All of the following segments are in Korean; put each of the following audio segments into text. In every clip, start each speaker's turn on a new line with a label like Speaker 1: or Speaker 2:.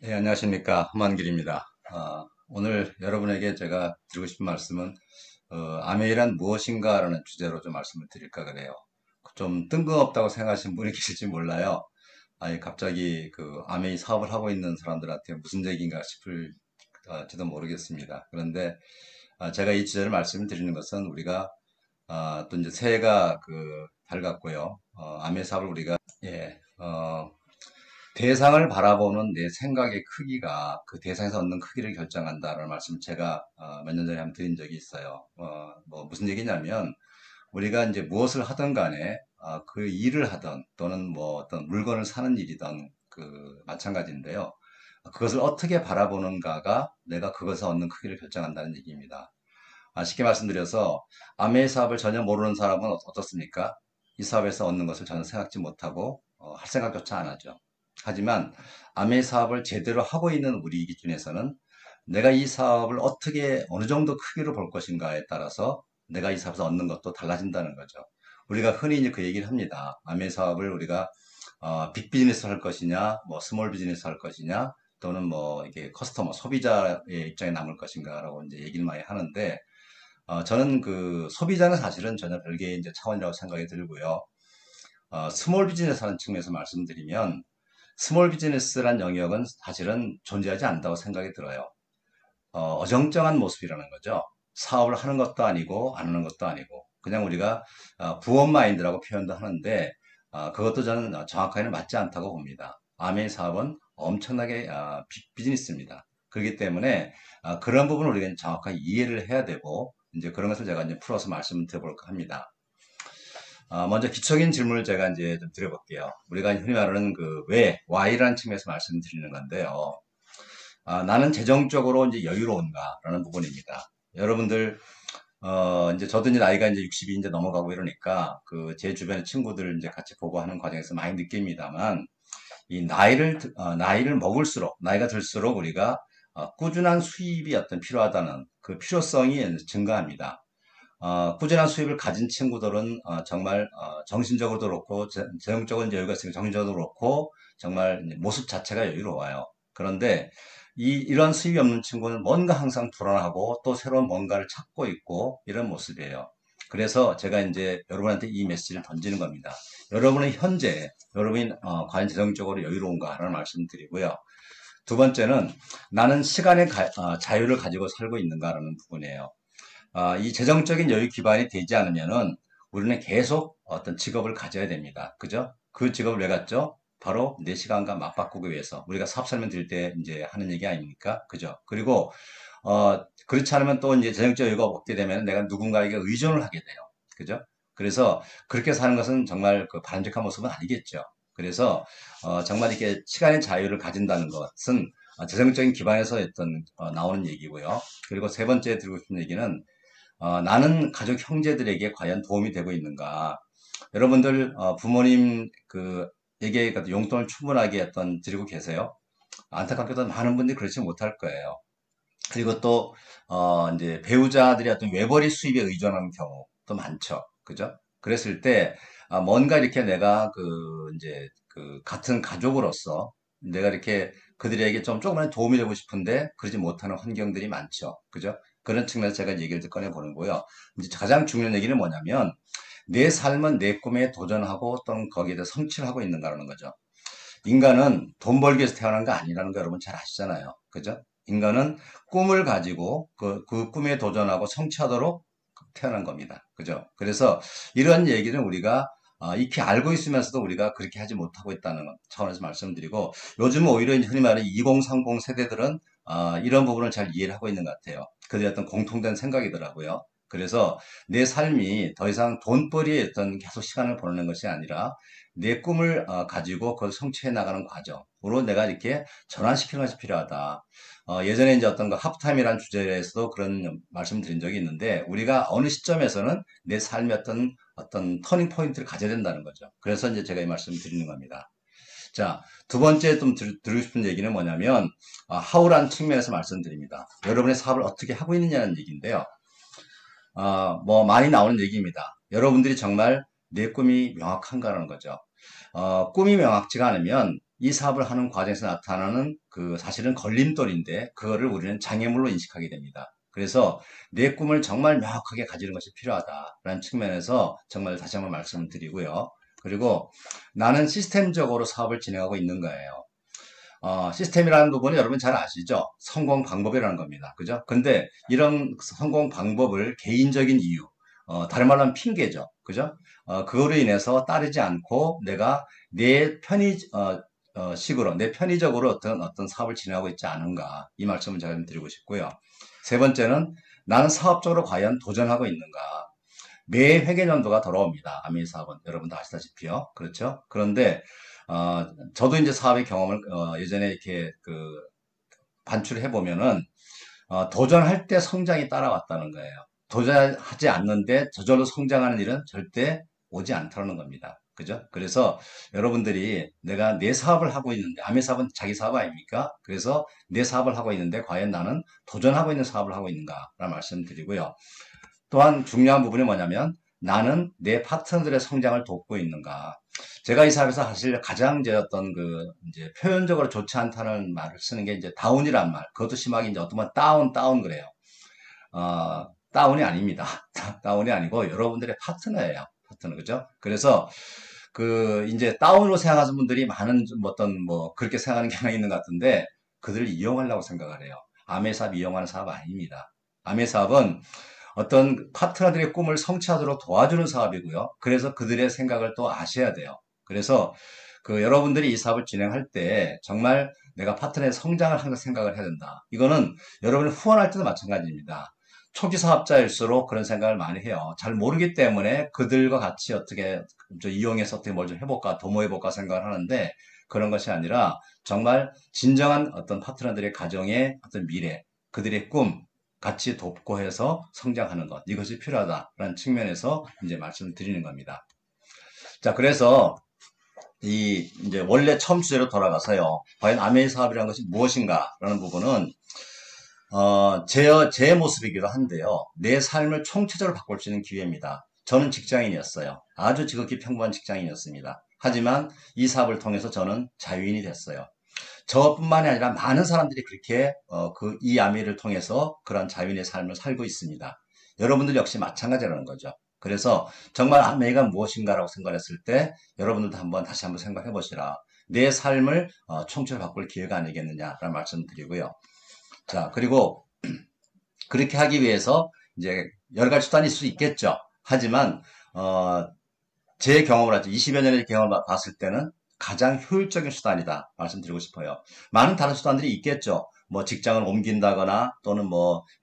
Speaker 1: 네, 안녕하십니까. 함한길입니다. 오늘 여러분에게 제가 드리고 싶은 말씀은 아메이란 무엇인가라는 주제로 좀 말씀을 드릴까 그래요. 좀 뜬금없다고 생각하시는 분이 계실지 몰라요. 아니, 갑자기 그 아메이 사업을 하고 있는 사람들한테 무슨 얘기인가 싶을지도 모르겠습니다. 그런데 제가 이 주제를 말씀을 드리는 것은 우리가 또 이제 새해가 밝았고요. 아메이 사업을 우리가 예, 대상을 바라보는 내 생각의 크기가 그 대상에서 얻는 크기를 결정한다라는 말씀 제가 몇 년 전에 한번 드린 적이 있어요. 뭐 무슨 얘기냐면 우리가 이제 무엇을 하든 간에 그 일을 하든 또는 뭐 어떤 물건을 사는 일이든 마찬가지인데요. 그것을 어떻게 바라보는가가 내가 그것을 얻는 크기를 결정한다는 얘기입니다. 쉽게 말씀드려서 아메이 사업을 전혀 모르는 사람은 어떻습니까? 이 사업에서 얻는 것을 전혀 생각지 못하고 할 생각조차 안 하죠. 하지만 아메이 사업을 제대로 하고 있는 우리 기준에서는 내가 이 사업을 어떻게 어느 정도 크기로 볼 것인가에 따라서 내가 이 사업에서 얻는 것도 달라진다는 거죠. 우리가 흔히 이제 그 얘기를 합니다. 아메이 사업을 우리가 빅 비즈니스 할 것이냐, 뭐 스몰 비즈니스 할 것이냐, 또는 뭐 이게 커스터머 소비자의 입장에 남을 것인가라고 이제 얘기를 많이 하는데 저는 그 소비자는 사실은 전혀 별개의 이제 차원이라고 생각이 들고요. 스몰 비즈니스 하는 측면에서 말씀드리면 스몰 비즈니스란 영역은 사실은 존재하지 않는다고 생각이 들어요. 어정쩡한 모습이라는 거죠. 사업을 하는 것도 아니고 안 하는 것도 아니고 그냥 우리가 부업 마인드라고 표현도 하는데 그것도 저는 정확하게는 맞지 않다고 봅니다. 아메이 사업은 엄청나게 빅 비즈니스입니다. 그렇기 때문에 그런 부분을 우리가 정확하게 이해를 해야 되고 이제 그런 것을 제가 이제 풀어서 말씀을 드려볼까 합니다. 먼저 기초적인 질문을 제가 이제 좀 드려볼게요. 우리가 흔히 말하는 why라는 측면에서 말씀드리는 건데요. 나는 재정적으로 이제 여유로운가라는 부분입니다. 여러분들, 이제 저도 이제 나이가 이제 60이 이제 넘어가고 이러니까 제 주변의 친구들 이제 같이 보고 하는 과정에서 많이 느낍니다만 이 나이를 먹을수록, 나이가 들수록 우리가 꾸준한 수입이 어떤 필요하다는 그 필요성이 증가합니다. 꾸준한 수입을 가진 친구들은 정말 정신적으로도 그렇고 재정적인 여유가 있으면 정신적으로도 그렇고 정말 모습 자체가 여유로워요. 그런데 이런 수입이 없는 친구는 뭔가 항상 불안하고 또 새로운 뭔가를 찾고 있고 이런 모습이에요. 그래서 제가 이제 여러분한테 이 메시지를 던지는 겁니다. 여러분은 현재 여러분이 과연 재정적으로 여유로운가라는 말씀을 드리고요. 두 번째는 나는 시간의 자유를 가지고 살고 있는가라는 부분이에요. 이 재정적인 여유 기반이 되지 않으면은 우리는 계속 어떤 직업을 가져야 됩니다. 그죠? 그 직업을 왜 갖죠? 바로 내 시간과 맞바꾸기 위해서. 우리가 사업 설명 드릴 때 이제 하는 얘기 아닙니까? 그죠? 그리고, 그렇지 않으면 또 이제 재정적 여유가 없게 되면 내가 누군가에게 의존을 하게 돼요. 그죠? 그래서 그렇게 사는 것은 정말 그 바람직한 모습은 아니겠죠. 그래서, 정말 이렇게 시간의 자유를 가진다는 것은 재정적인 기반에서 어떤, 나오는 얘기고요. 그리고 세 번째 드리고 싶은 얘기는 나는 가족 형제들에게 과연 도움이 되고 있는가? 여러분들 부모님 에게 용돈을 충분하게 어떤 드리고 계세요? 안타깝게도 많은 분들이 그렇지 못할 거예요. 그리고 또 이제 배우자들이 어떤 외벌이 수입에 의존하는 경우도 많죠. 그죠? 그랬을 때 뭔가 이렇게 내가 이제 같은 가족으로서 내가 이렇게 그들에게 좀 조금만 도움이 되고 싶은데 그러지 못하는 환경들이 많죠. 그죠? 그런 측면에서 제가 얘기를 꺼내 보는 거고요. 이제 가장 중요한 얘기는 뭐냐면 내 삶은 내 꿈에 도전하고 또는 거기에 대해 성취를 하고 있는가라는 거죠. 인간은 돈 벌기 위해서 태어난 거 아니라는 거 여러분 잘 아시잖아요. 그죠? 인간은 꿈을 가지고 그 꿈에 도전하고 성취하도록 태어난 겁니다. 그죠? 그래서 이런 얘기는 우리가 익히 알고 있으면서도 우리가 그렇게 하지 못하고 있다는 차원에서 말씀드리고 요즘은 오히려 흔히 말하는 2030 세대들은 이런 부분을 잘 이해를 하고 있는 것 같아요. 그들의 어떤 공통된 생각이더라고요. 그래서 내 삶이 더 이상 돈벌이에 어떤 계속 시간을 보내는 것이 아니라 내 꿈을 가지고 그걸 성취해 나가는 과정으로 내가 이렇게 전환시키는 것이 필요하다. 예전에 이제 어떤 하프타임이라는 주제에서도 그런 말씀 드린 적이 있는데 우리가 어느 시점에서는 내 삶의 어떤 터닝 포인트를 가져야 된다는 거죠. 그래서 이제 제가 이 말씀 드리는 겁니다. 자, 두 번째 좀 드리고 싶은 얘기는 뭐냐면 하우라는 측면에서 말씀드립니다. 여러분의 사업을 어떻게 하고 있느냐는 얘기인데요. 뭐 많이 나오는 얘기입니다. 여러분들이 정말 내 꿈이 명확한가라는 거죠. 꿈이 명확치가 않으면 이 사업을 하는 과정에서 나타나는 그 사실은 걸림돌인데 그거를 우리는 장애물로 인식하게 됩니다. 그래서 내 꿈을 정말 명확하게 가지는 것이 필요하다라는 측면에서 정말 다시 한번 말씀을 드리고요. 그리고 나는 시스템적으로 사업을 진행하고 있는 거예요. 시스템이라는 부분은 여러분 잘 아시죠? 성공 방법이라는 겁니다. 그죠? 근데 이런 성공 방법을 개인적인 이유, 다른 말로 하면 핑계죠. 그죠? 그거로 인해서 따르지 않고 내가 내 식으로, 내 편의적으로 어떤 사업을 진행하고 있지 않은가. 이 말씀을 제가 좀 드리고 싶고요. 세 번째는 나는 사업적으로 과연 도전하고 있는가. 매 회계연도가 돌아옵니다. 아미 사업은. 여러분도 아시다시피요. 그렇죠? 그런데, 저도 이제 사업의 경험을, 예전에 이렇게 반출해 보면은, 도전할 때 성장이 따라왔다는 거예요. 도전하지 않는데 저절로 성장하는 일은 절대 오지 않다는 겁니다. 그죠? 그래서 여러분들이 내가 내 사업을 하고 있는데, 아미 사업은 자기 사업 아닙니까? 그래서 내 사업을 하고 있는데, 과연 나는 도전하고 있는 사업을 하고 있는가? 라는 말씀 드리고요. 또한 중요한 부분이 뭐냐면 나는 내 파트너들의 성장을 돕고 있는가. 제가 이 사업에서 사실 가장 제 어떤 이제 표현적으로 좋지 않다는 말을 쓰는 게 이제 다운이란 말. 그것도 심하게 이제 어떤 말 다운 그래요. 다운이 아닙니다. 다운이 아니고 여러분들의 파트너예요. 파트너. 그죠? 그래서 이제 다운으로 생각하는 분들이 많은 좀 어떤 그렇게 생각하는 경향이 있는 것 같은데 그들을 이용하려고 생각을 해요. 아메 사업 이용하는 사업 아닙니다. 아메 사업은 어떤 파트너들의 꿈을 성취하도록 도와주는 사업이고요. 그래서 그들의 생각을 또 아셔야 돼요. 그래서 여러분들이 이 사업을 진행할 때 정말 내가 파트너의 성장을 항상 생각을 해야 된다. 이거는 여러분이 후원할 때도 마찬가지입니다. 초기 사업자일수록 그런 생각을 많이 해요. 잘 모르기 때문에 그들과 같이 어떻게 이용해서 어떻게 뭘 좀 해볼까, 도모해볼까 생각을 하는데 그런 것이 아니라 정말 진정한 어떤 파트너들의 가정의 어떤 미래, 그들의 꿈, 같이 돕고 해서 성장하는 것. 이것이 필요하다라는 측면에서 이제 말씀을 드리는 겁니다. 자, 그래서 이제 원래 처음 주제로 돌아가서요. 과연 아메이 사업이라는 것이 무엇인가라는 부분은 제 모습이기도 한데요. 내 삶을 총체적으로 바꿀 수 있는 기회입니다. 저는 직장인이었어요. 아주 지극히 평범한 직장인이었습니다. 하지만 이 사업을 통해서 저는 자유인이 됐어요. 저뿐만이 아니라 많은 사람들이 그렇게 이 아미를 통해서 그런 자유인의 삶을 살고 있습니다. 여러분들 역시 마찬가지라는 거죠. 그래서 정말 아메가 무엇인가라고 생각했을 때 여러분들도 다시 한번 생각해 보시라. 내 삶을 총체로 바꿀 기회가 아니겠느냐라는 말씀 드리고요. 자, 그리고 그렇게 하기 위해서 이제 여러 가지 수단이 있을 수 있겠죠. 하지만 제 경험을 하죠. 20여 년의 경험을 봤을 때는 가장 효율적인 수단이다 말씀드리고 싶어요. 많은 다른 수단들이 있겠죠. 뭐 직장을 옮긴다거나 또는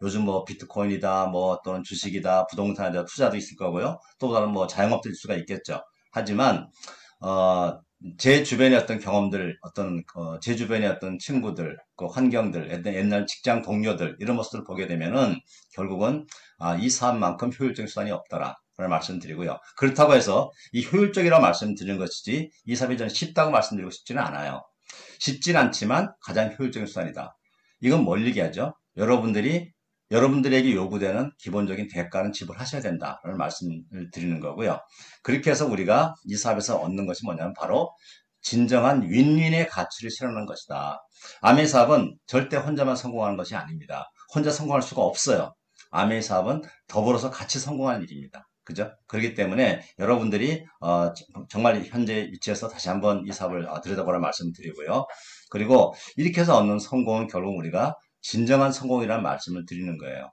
Speaker 1: 요즘 비트코인이다 또는 주식이다 부동산이다 투자도 있을 거고요. 또 다른 자영업들일 수가 있겠죠. 하지만 제 주변의 어떤 경험들, 제 주변의 어떤 친구들, 환경들, 옛날 직장 동료들, 이런 모습들을 보게 되면은, 결국은, 이 사업만큼 효율적인 수단이 없더라. 라는 말씀드리고요. 그렇다고 해서, 이 효율적이라고 말씀드리는 것이지, 이 사업이 저는 쉽다고 말씀드리고 싶지는 않아요. 쉽진 않지만, 가장 효율적인 수단이다. 이건 뭘 얘기하죠? 여러분들에게 요구되는 기본적인 대가는 지불하셔야 된다라는 말씀을 드리는 거고요. 그렇게 해서 우리가 이 사업에서 얻는 것이 뭐냐면 바로 진정한 윈윈의 가치를 실현하는 것이다. 아메 사업은 절대 혼자만 성공하는 것이 아닙니다. 혼자 성공할 수가 없어요. 아메 사업은 더불어서 같이 성공하는 일입니다. 그죠? 그렇기 때문에 여러분들이 정말 현재 위치에서 다시 한번 이 사업을 들여다보라 말씀드리고요. 그리고 이렇게 해서 얻는 성공은 결국 우리가 진정한 성공이라는 말씀을 드리는 거예요.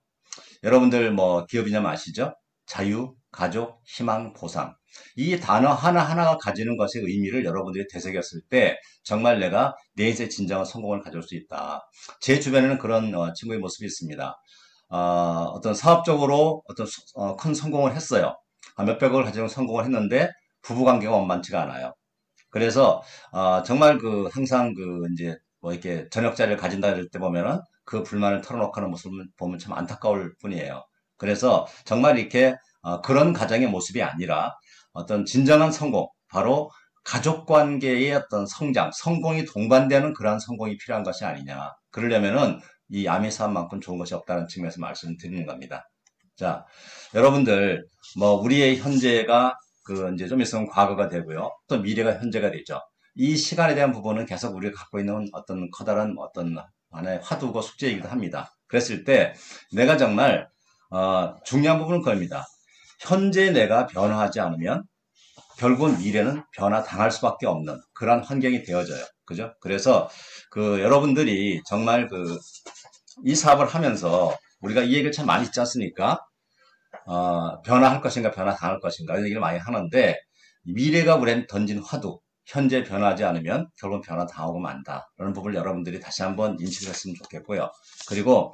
Speaker 1: 여러분들 기업이냐면 아시죠? 자유, 가족, 희망, 보상. 이 단어 하나하나가 가지는 것의 의미를 여러분들이 되새겼을 때 정말 내가 내 인생의 진정한 성공을 가져올 수 있다. 제 주변에는 그런 친구의 모습이 있습니다. 어떤 사업적으로 큰 성공을 했어요. 몇백억을 가지고 성공을 했는데 부부관계가 원만치가 않아요. 그래서 정말 항상 이제 이렇게 저녁 자리를 가진다 할 때 보면은 그 불만을 털어놓고 하는 모습을 보면 참 안타까울 뿐이에요. 그래서 정말 이렇게 그런 가정의 모습이 아니라 어떤 진정한 성공, 바로 가족 관계의 어떤 성공이 동반되는 그러한 성공이 필요한 것이 아니냐. 그러려면은 이 아미 사업만큼 좋은 것이 없다는 측면에서 말씀을 드리는 겁니다. 자, 여러분들 우리의 현재가 이제 좀 있으면 과거가 되고요. 또 미래가 현재가 되죠. 이 시간에 대한 부분은 계속 우리가 갖고 있는 어떤 커다란 어떤 하나의 화두고 숙제이기도 합니다. 그랬을 때 내가 정말 중요한 부분은 그겁니다. 현재 내가 변화하지 않으면 결국은 미래는 변화당할 수밖에 없는 그런 환경이 되어져요. 그죠? 그래서 여러분들이 정말 이 사업을 하면서 우리가 이 얘기를 참 많이 듣지 않습니까? 변화할 것인가 변화당할 것인가 이런 얘기를 많이 하는데 미래가 우리한테 던진 화두 현재 변하지 않으면 결국은 변화당하고 만다. 라는 부분을 여러분들이 다시 한번 인식했으면 좋겠고요. 그리고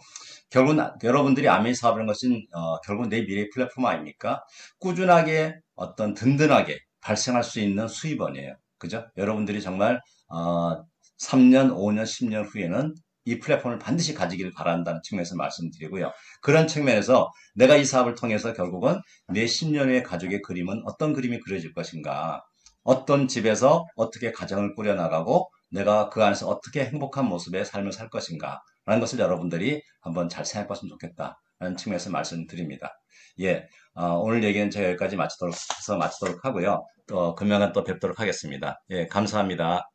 Speaker 1: 결국은 여러분들이 아메이 사업이라는 것은 결국은 내 미래의 플랫폼 아닙니까? 꾸준하게 어떤 든든하게 발생할 수 있는 수입원이에요. 그죠? 여러분들이 정말 3년, 5년, 10년 후에는 이 플랫폼을 반드시 가지기를 바란다는 측면에서 말씀드리고요. 그런 측면에서 내가 이 사업을 통해서 결국은 내 10년 후의 가족의 그림은 어떤 그림이 그려질 것인가? 어떤 집에서 어떻게 가정을 꾸려나가고 내가 그 안에서 어떻게 행복한 모습의 삶을 살 것인가? 라는 것을 여러분들이 한번 잘 생각해 봤으면 좋겠다라는 측면에서 말씀드립니다. 예, 오늘 얘기는 제가 여기까지 마치도록 하고요. 또 금요일에 또 뵙도록 하겠습니다. 예, 감사합니다.